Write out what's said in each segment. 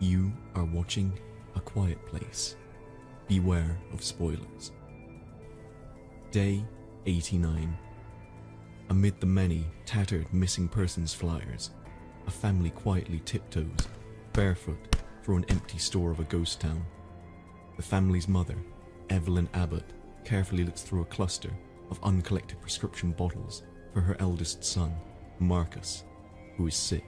You are watching A Quiet Place. Beware of spoilers. Day 89. Amid the many tattered missing persons flyers, a family quietly tiptoes, barefoot, through an empty store of a ghost town. The family's mother, Evelyn Abbott, carefully looks through a cluster of uncollected prescription bottles for her eldest son, Marcus, who is sick.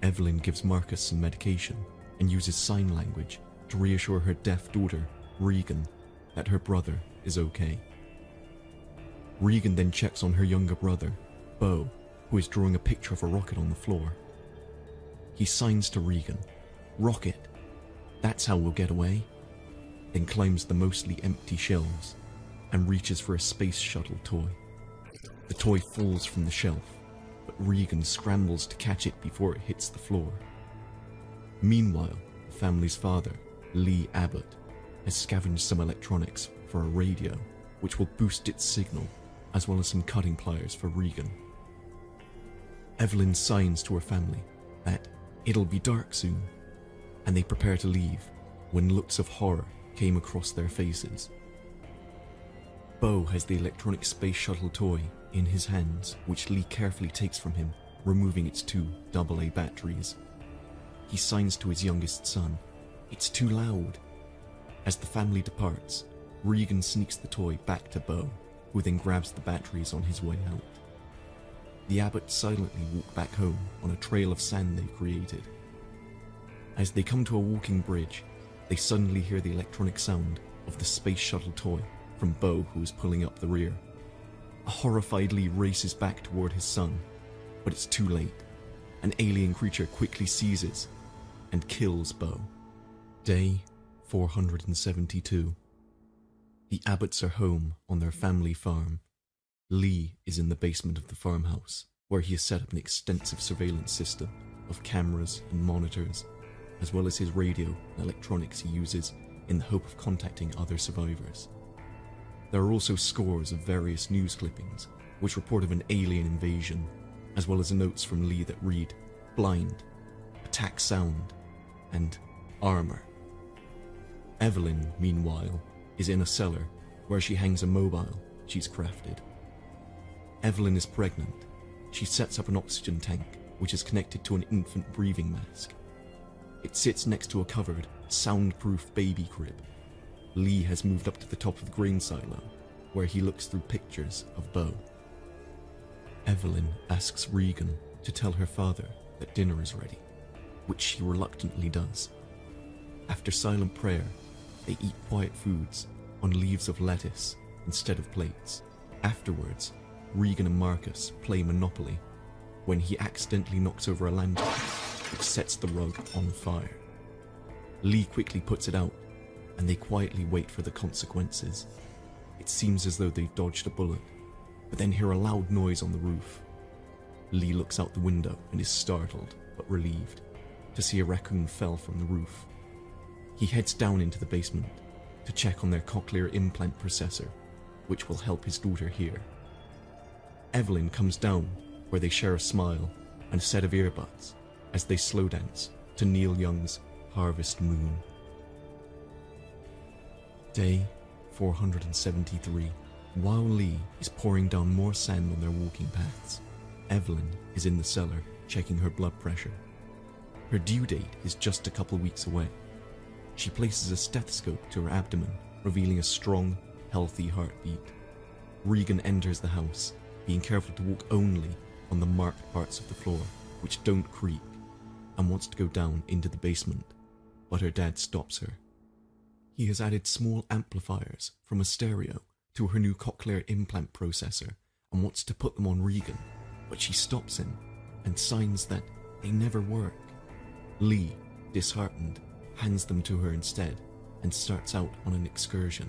Evelyn gives Marcus some medication and uses sign language to reassure her deaf daughter, Regan, that her brother is okay. Regan then checks on her younger brother, Beau, who is drawing a picture of a rocket on the floor. He signs to Regan, "Rocket, that's how we'll get away," then climbs the mostly empty shelves and reaches for a space shuttle toy. The toy falls from the shelf, but Regan scrambles to catch it before it hits the floor. Meanwhile, the family's father, Lee Abbott, has scavenged some electronics for a radio, which will boost its signal, as well as some cutting pliers for Regan. Evelyn signs to her family that it'll be dark soon, and they prepare to leave when looks of horror came across their faces. Beau has the electronic space shuttle toy in his hands, which Lee carefully takes from him, removing its 2 AA batteries. He signs to his youngest son, "It's too loud." As the family departs, Regan sneaks the toy back to Beau, who then grabs the batteries on his way out. The Abbotts silently walk back home on a trail of sand they created. As they come to a walking bridge, they suddenly hear the electronic sound of the space shuttle toy from Beau, who is pulling up the rear. A horrified Lee races back toward his son, but it's too late. An alien creature quickly seizes and kills Beau. Day 472. The Abbotts are home on their family farm. Lee is in the basement of the farmhouse, where he has set up an extensive surveillance system of cameras and monitors, as well as his radio and electronics he uses in the hope of contacting other survivors. There are also scores of various news clippings which report of an alien invasion, as well as notes from Lee that read, "Blind, attack sound," and "Armor." Evelyn, meanwhile, is in a cellar where she hangs a mobile she's crafted. Evelyn is pregnant. She sets up an oxygen tank which is connected to an infant breathing mask. It sits next to a covered, soundproof baby crib. Lee has moved up to the top of the grain silo, where he looks through pictures of Beau. Evelyn asks Regan to tell her father that dinner is ready, which she reluctantly does. After silent prayer, they eat quiet foods on leaves of lettuce instead of plates. Afterwards, Regan and Marcus play Monopoly when he accidentally knocks over a lantern, which sets the rug on fire. Lee quickly puts it out, and they quietly wait for the consequences. It seems as though they've dodged a bullet, but then hear a loud noise on the roof. Lee looks out the window and is startled, but relieved, to see a raccoon fell from the roof. He heads down into the basement to check on their cochlear implant processor, which will help his daughter hear. Evelyn comes down, where they share a smile and a set of earbuds as they slow dance to Neil Young's Harvest Moon. Day 473. While Lee is pouring down more sand on their walking paths, Evelyn is in the cellar checking her blood pressure. Her due date is just a couple weeks away. She places a stethoscope to her abdomen, revealing a strong, healthy heartbeat. Regan enters the house, being careful to walk only on the marked parts of the floor, which don't creak, and wants to go down into the basement, but her dad stops her. He has added small amplifiers from a stereo to her new cochlear implant processor and wants to put them on Regan, but she stops him and signs that they never work. Lee, disheartened, hands them to her instead and starts out on an excursion.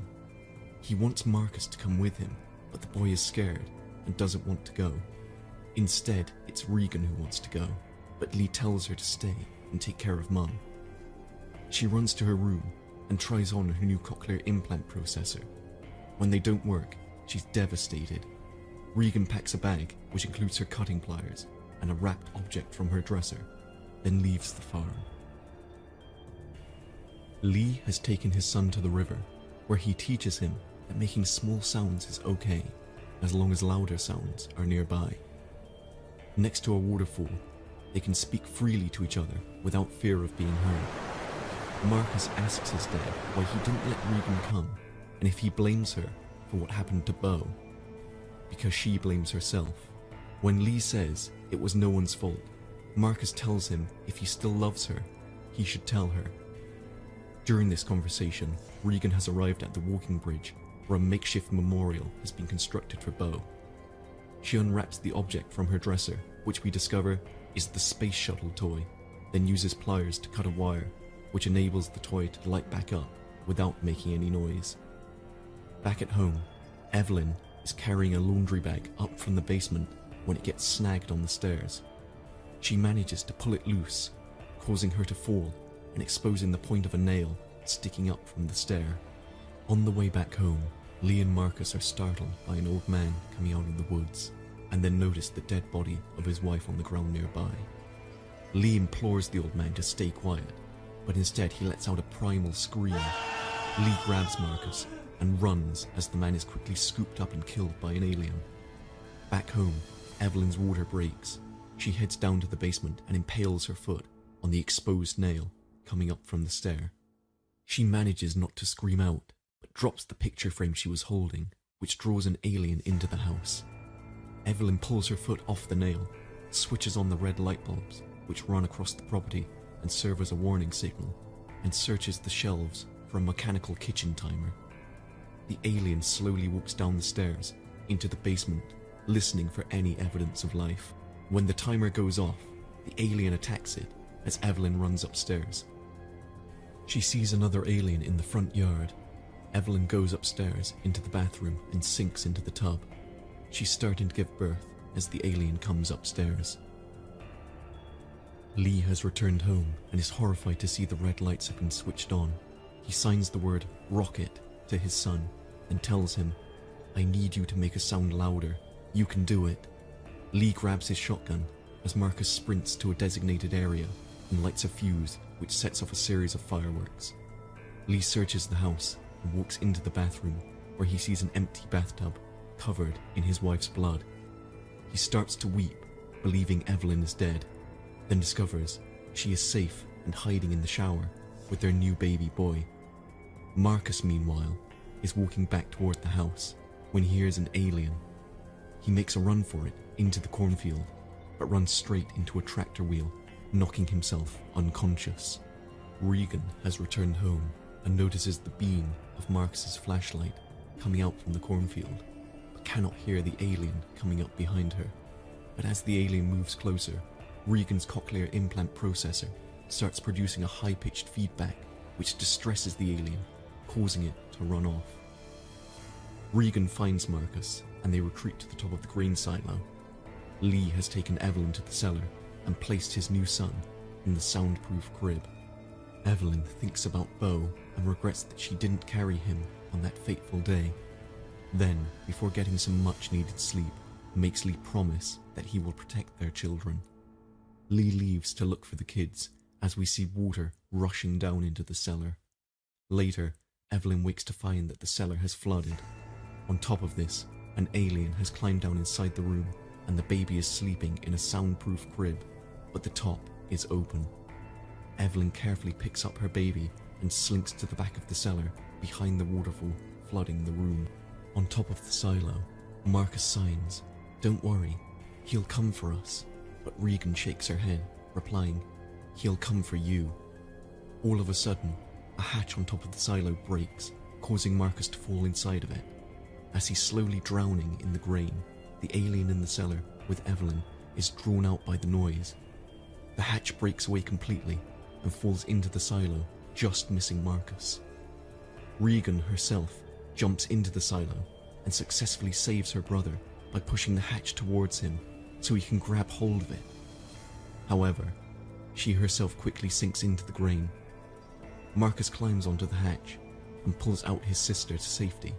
He wants Marcus to come with him, but the boy is scared and doesn't want to go. Instead, it's Regan who wants to go, but Lee tells her to stay and take care of Mum. She runs to her room and tries on her new cochlear implant processor. When they don't work, she's devastated. Regan packs a bag which includes her cutting pliers and a wrapped object from her dresser, then leaves the farm. Lee has taken his son to the river, where he teaches him that making small sounds is okay, as long as louder sounds are nearby. Next to a waterfall, they can speak freely to each other without fear of being heard. Marcus asks his dad why he didn't let Regan come, and if he blames her for what happened to Beau, because she blames herself. When Lee says it was no one's fault, Marcus tells him if he still loves her, he should tell her. During this conversation, Regan has arrived at the walking bridge where a makeshift memorial has been constructed for Beau. She unwraps the object from her dresser, which we discover is the space shuttle toy, then uses pliers to cut a wire, which enables the toy to light back up without making any noise. Back at home, Evelyn is carrying a laundry bag up from the basement when it gets snagged on the stairs. She manages to pull it loose, causing her to fall and exposing the point of a nail sticking up from the stair. On the way back home, Lee and Marcus are startled by an old man coming out of the woods, and then notice the dead body of his wife on the ground nearby. Lee implores the old man to stay quiet, but instead he lets out a primal scream. Lee grabs Marcus and runs as the man is quickly scooped up and killed by an alien. Back home, Evelyn's water breaks. She heads down to the basement and impales her foot on the exposed nail coming up from the stair. She manages not to scream out, but drops the picture frame she was holding, which draws an alien into the house. Evelyn pulls her foot off the nail, switches on the red light bulbs, which run across the property and serve as a warning signal, and searches the shelves for a mechanical kitchen timer. The alien slowly walks down the stairs into the basement, listening for any evidence of life. When the timer goes off, the alien attacks it as Evelyn runs upstairs. She sees another alien in the front yard. Evelyn goes upstairs into the bathroom and sinks into the tub. She's starting to give birth as the alien comes upstairs. Lee has returned home and is horrified to see the red lights have been switched on. He signs the word "rocket" to his son and tells him, "I need you to make a sound louder. You can do it." Lee grabs his shotgun as Marcus sprints to a designated area and lights a fuse which sets off a series of fireworks. Lee searches the house and walks into the bathroom where he sees an empty bathtub covered in his wife's blood. He starts to weep, believing Evelyn is dead, then discovers she is safe and hiding in the shower with their new baby boy. Marcus, meanwhile, is walking back toward the house when he hears an alien. He makes a run for it into the cornfield, but runs straight into a tractor wheel, knocking himself unconscious. Regan has returned home and notices the beam of Marcus's flashlight coming out from the cornfield, but cannot hear the alien coming up behind her. But as the alien moves closer, Regan's cochlear implant processor starts producing a high-pitched feedback which distresses the alien, causing it to run off. Regan finds Marcus and they retreat to the top of the grain silo. Lee has taken Evelyn to the cellar and placed his new son in the soundproof crib. Evelyn thinks about Beau and regrets that she didn't carry him on that fateful day. Then, before getting some much-needed sleep, makes Lee promise that he will protect their children. Lee leaves to look for the kids as we see water rushing down into the cellar. Later, Evelyn wakes to find that the cellar has flooded. On top of this, an alien has climbed down inside the room and the baby is sleeping in a soundproof crib, but the top is open. Evelyn carefully picks up her baby and slinks to the back of the cellar behind the waterfall flooding the room. On top of the silo, Marcus signs, "Don't worry, he'll come for us." But Regan shakes her head, replying, "He'll come for you." All of a sudden, a hatch on top of the silo breaks, causing Marcus to fall inside of it. As he's slowly drowning in the grain, the alien in the cellar with Evelyn is drawn out by the noise. The hatch breaks away completely and falls into the silo, just missing Marcus. Regan herself jumps into the silo and successfully saves her brother by pushing the hatch towards him so he can grab hold of it. However, she herself quickly sinks into the grain. Marcus climbs onto the hatch and pulls out his sister to safety.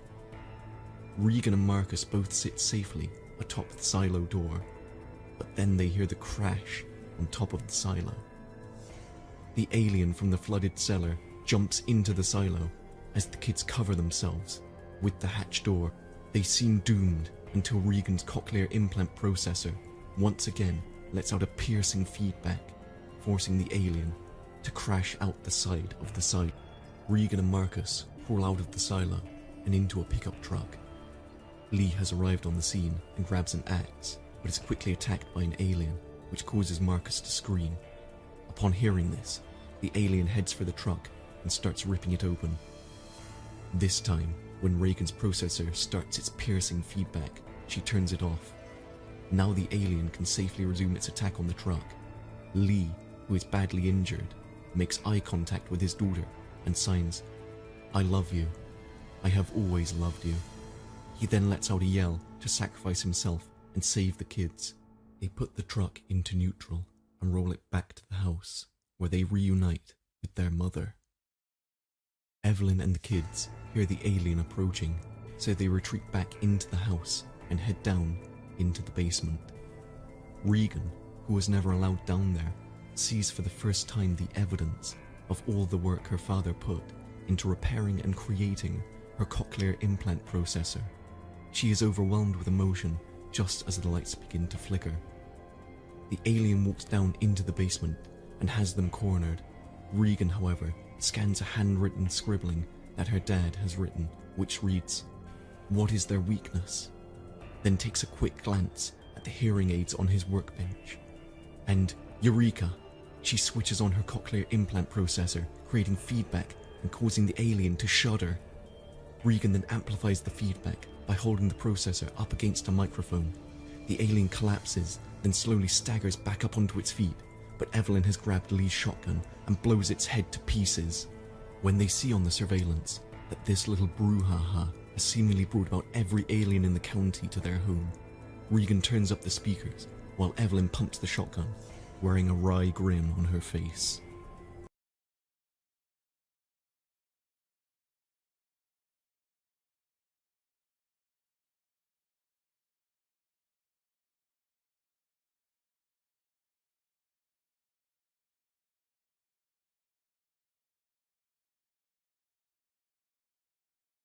Regan and Marcus both sit safely atop the silo door, but then they hear the crash on top of the silo. The alien from the flooded cellar jumps into the silo as the kids cover themselves with the hatch door. They seem doomed until Regan's cochlear implant processor once again lets out a piercing feedback, forcing the alien to crash out the side of the silo. Regan and Marcus crawl out of the silo and into a pickup truck. Lee has arrived on the scene and grabs an axe, but is quickly attacked by an alien, which causes Marcus to scream. Upon hearing this, the alien heads for the truck and starts ripping it open. This time, when Regan's processor starts its piercing feedback, she turns it off. Now the alien can safely resume its attack on the truck. Lee, who is badly injured, makes eye contact with his daughter and signs, "I love you. I have always loved you." He then lets out a yell to sacrifice himself and save the kids. They put the truck into neutral and roll it back to the house, where they reunite with their mother. Evelyn and the kids hear the alien approaching, so they retreat back into the house and head down into the basement. Regan, who was never allowed down there, sees for the first time the evidence of all the work her father put into repairing and creating her cochlear implant processor. She is overwhelmed with emotion just as the lights begin to flicker. The alien walks down into the basement and has them cornered. Regan, however, scans a handwritten scribbling that her dad has written, which reads, "What is their weakness?" Then takes a quick glance at the hearing aids on his workbench. And eureka! She switches on her cochlear implant processor, creating feedback and causing the alien to shudder. Regan then amplifies the feedback by holding the processor up against a microphone. The alien collapses, then slowly staggers back up onto its feet, but Evelyn has grabbed Lee's shotgun and blows its head to pieces. When they see on the surveillance that this little brouhaha has seemingly brought about every alien in the county to their home, Regan turns up the speakers while Evelyn pumps the shotgun, wearing a wry grin on her face.